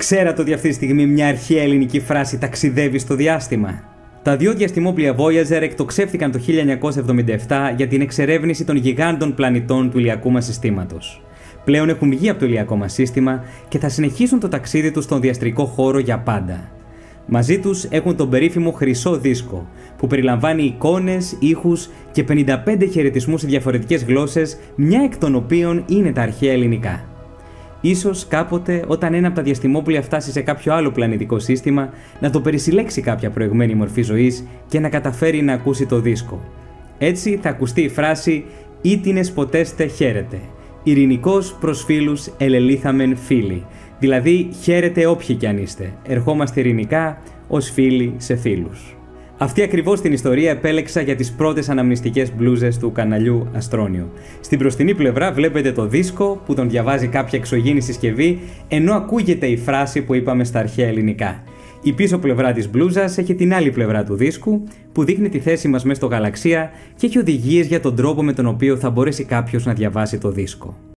Ξέρατε ότι αυτή τη στιγμή μια αρχαία ελληνική φράση ταξιδεύει στο διάστημα? Τα δύο διαστημόπλοια Voyager εκτοξεύτηκαν το 1977 για την εξερεύνηση των γιγάντων πλανητών του ηλιακού μας συστήματος. Πλέον έχουν βγει από το ηλιακό μας σύστημα και θα συνεχίσουν το ταξίδι τους στον διαστρικό χώρο για πάντα. Μαζί τους έχουν τον περίφημο χρυσό δίσκο, που περιλαμβάνει εικόνες, ήχους και 55 χαιρετισμούς σε διαφορετικές γλώσσες, μια εκ των οποίων είναι τα αρχαία ελληνικά. Ίσως κάποτε, όταν ένα από τα διαστημόπλοια φτάσει σε κάποιο άλλο πλανητικό σύστημα, να το περισυλλέξει κάποια προηγμένη μορφή ζωής και να καταφέρει να ακούσει το δίσκο. Έτσι θα ακουστεί η φράση «Ήτινες ποτέστε χαίρετε. Ειρηνικός προς φίλους ελελήθαμεν φίλοι». Δηλαδή, χαίρετε όποιοι κι αν είστε. Ερχόμαστε ειρηνικά ως φίλοι σε φίλους. Αυτή ακριβώς την ιστορία επέλεξα για τις πρώτες αναμνηστικές μπλούζες του καναλιού Αστρόνιο. Στην μπροστινή πλευρά βλέπετε το δίσκο που τον διαβάζει κάποια εξωγήινη συσκευή, ενώ ακούγεται η φράση που είπαμε στα αρχαία ελληνικά. Η πίσω πλευρά της μπλούζας έχει την άλλη πλευρά του δίσκου, που δείχνει τη θέση μας μέσα στο γαλαξία και έχει οδηγίες για τον τρόπο με τον οποίο θα μπορέσει κάποιος να διαβάσει το δίσκο.